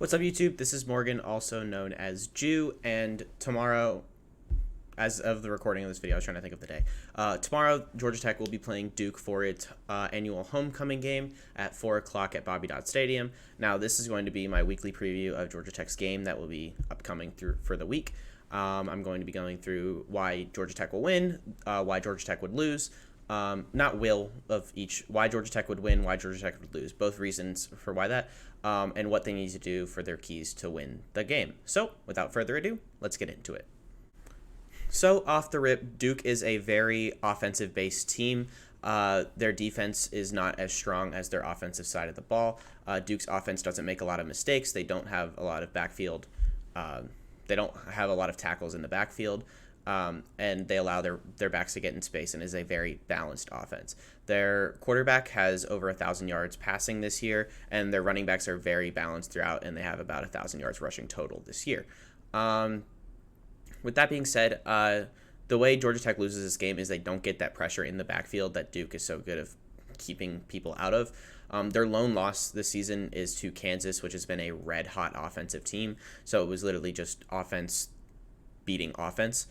What's up, YouTube? This is Morgan, also known as Jew, and tomorrow, as of the recording of this video, I was trying to think of the day. Tomorrow, Georgia Tech will be playing Duke for its annual homecoming game at 4 o'clock at Bobby Dodd Stadium. Now, this is going to be my weekly preview of Georgia Tech's game that will be upcoming for the week. I'm going to be going through why Georgia Tech will win, why Georgia Tech would lose, why Georgia Tech would win, why Georgia Tech would lose, both reasons for why that, and what they need to do for their keys to win the game. So, without further ado, let's get into it. So, off the rip, Duke is a very offensive-based team. Their defense is not as strong as their offensive side of the ball. Duke's offense doesn't make a lot of mistakes. They don't have a lot of backfield. They don't have a lot of tackles in the backfield. And they allow their backs to get in space, and is a very balanced offense. Their quarterback has over 1,000 yards passing this year, and their running backs are very balanced throughout, and they have about 1,000 yards rushing total this year. With that being said, the way Georgia Tech loses this game is they don't get that pressure in the backfield that Duke is so good of keeping people out of. Their lone loss this season is to Kansas, which has been a red-hot offensive team, so it was literally just offense beating offense.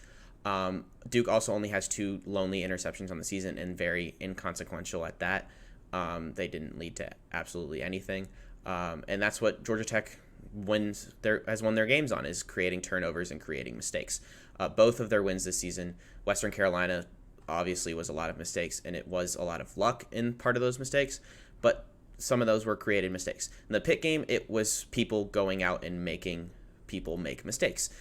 Duke also only has 2 lonely interceptions on the season, and very inconsequential at that. They didn't lead to absolutely anything, and that's what Georgia Tech has won their games on, is creating turnovers and creating mistakes. Both of their wins this season, Western Carolina obviously was a lot of mistakes, and it was a lot of luck in part of those mistakes, but some of those were created mistakes. In the Pitt game, it was people going out and making people make mistakes.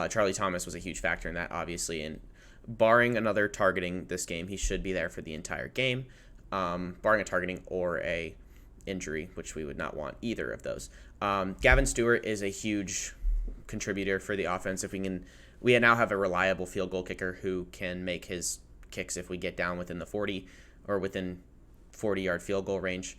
Charlie Thomas was a huge factor in that, obviously, and barring another targeting this game, he should be there for the entire game, barring a targeting or a injury, which we would not want either of those. Gavin Stewart is a huge contributor for the offense. We now have a reliable field goal kicker who can make his kicks if we get down within the 40 or within 40-yard field goal range,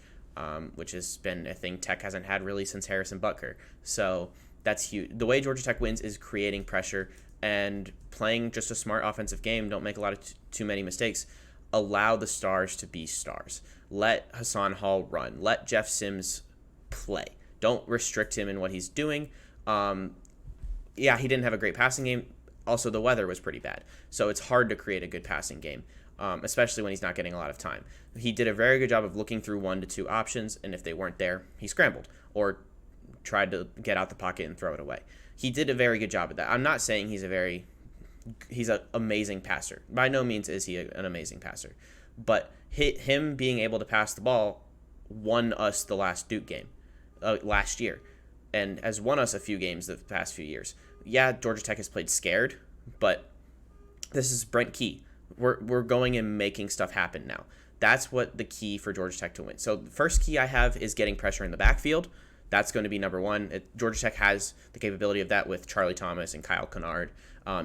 which has been a thing Tech hasn't had really since Harrison Butker. So that's huge. The way Georgia Tech wins is creating pressure and playing just a smart offensive game. Don't make a lot of too many mistakes. Allow the stars to be stars. Let Hassan Hall run. Let Jeff Sims play. Don't restrict him in what he's doing. He didn't have a great passing game. Also, the weather was pretty bad, so it's hard to create a good passing game, especially when he's not getting a lot of time. He did a very good job of looking through 1 to 2 options, and if they weren't there, he scrambled or tried to get out the pocket and throw it away. He did a very good job at that. I'm not saying he's an amazing passer. By no means is he an amazing passer. But him being able to pass the ball won us the last Duke game last year, and has won us a few games the past few years. Yeah, Georgia Tech has played scared, but this is Brent Key. We're going and making stuff happen now. That's what the key for Georgia Tech to win. So the first key I have is getting pressure in the backfield. That's going to be number one. Georgia Tech has the capability of that with Charlie Thomas and Kyle Kennard.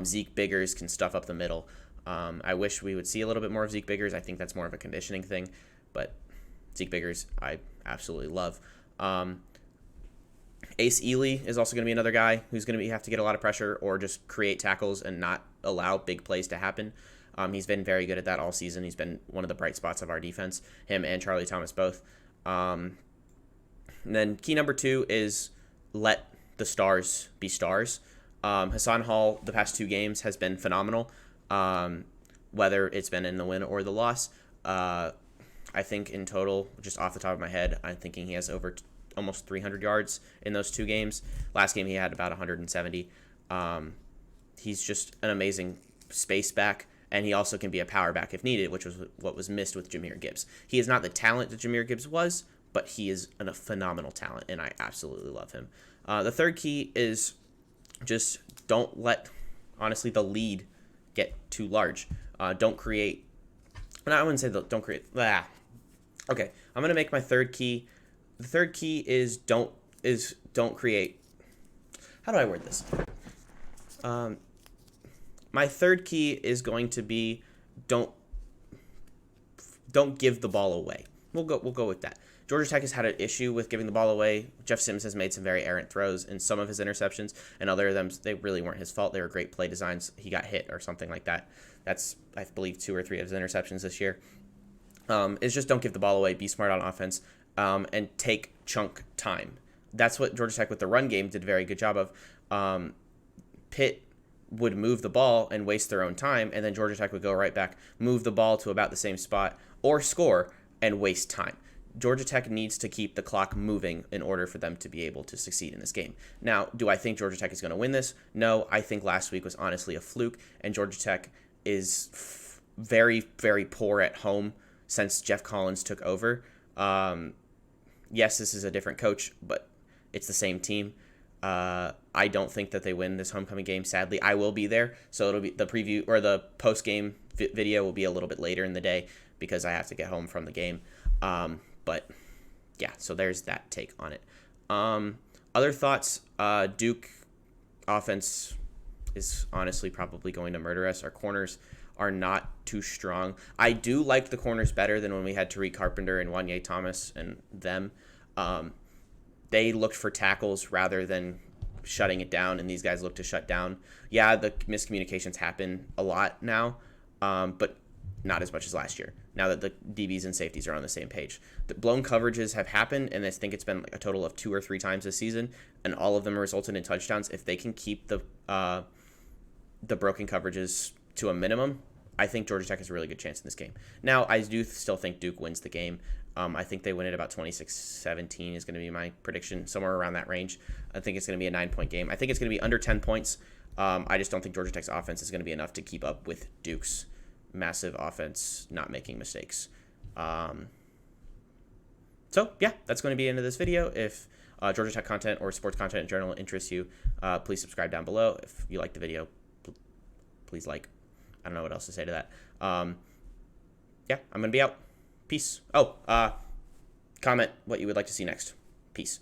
Zeke Biggers can stuff up the middle. I wish we would see a little bit more of Zeke Biggers. I think that's more of a conditioning thing, but Zeke Biggers I absolutely love. Ace Ely is also going to be another guy who's going to have to get a lot of pressure or just create tackles and not allow big plays to happen. He's been very good at that all season. He's been one of the bright spots of our defense, him and Charlie Thomas both. And then key number 2 is let the stars be stars. Hassan Hall, the past 2 games, has been phenomenal, whether it's been in the win or the loss. I think in total, just off the top of my head, I'm thinking he has over almost 300 yards in those 2 games. Last game he had about 170. He's just an amazing space back, and he also can be a power back if needed, which was what was missed with Jahmyr Gibbs. He is not the talent that Jahmyr Gibbs was, but he is a phenomenal talent, and I absolutely love him. The third key is just don't let, honestly, the lead get too large. Don't create. And I wouldn't say don't create. Okay, I'm gonna make my third key. The third key is don't create. How do I word this? My third key is going to be don't give the ball away. We'll go with that. Georgia Tech has had an issue with giving the ball away. Jeff Sims has made some very errant throws in some of his interceptions, and other of them, they really weren't his fault. They were great play designs. He got hit or something like that. That's, I believe, 2 or 3 of his interceptions this year. Is just don't give the ball away. Be smart on offense, and take chunk time. that's what Georgia Tech with the run game did a very good job of. Pitt would move the ball and waste their own time, and then Georgia Tech would go right back, move the ball to about the same spot, or score and waste time. Georgia Tech needs to keep the clock moving in order for them to be able to succeed in this game. Now, do I think Georgia Tech is going to win this? No, I think last week was honestly a fluke, and Georgia Tech is very, very poor at home since Jeff Collins took over. Yes, this is a different coach, but it's the same team. I don't think that they win this homecoming game, sadly. I will be there, so it'll be the preview or the post-game video will be a little bit later in the day because I have to get home from the game. But yeah, so there's that take on it. Other thoughts, Duke offense is honestly probably going to murder us. Our corners are not too strong. I do like the corners better than when we had Tariq Carpenter and Wanye Thomas and them. They looked for tackles rather than shutting it down, and these guys look to shut down. Yeah, the miscommunications happen a lot now, but not as much as last year, now that the DBs and safeties are on the same page. The blown coverages have happened, and I think it's been like a total of 2 or 3 times this season, and all of them resulted in touchdowns. If they can keep the broken coverages to a minimum, I think Georgia Tech has a really good chance in this game. Now, I do still think Duke wins the game. I think they win it about 26-17 is going to be my prediction, somewhere around that range. I think it's going to be a 9-point game. I think it's going to be under 10 points. I just don't think Georgia Tech's offense is going to be enough to keep up with Duke's massive offense not making mistakes. So, yeah, that's going to be the end of this video. If Georgia Tech content or sports content in general interests you, please subscribe down below. If you like the video, please like. I don't know what else to say to that. Yeah, I'm going to be out. Peace. Oh, comment what you would like to see next. Peace.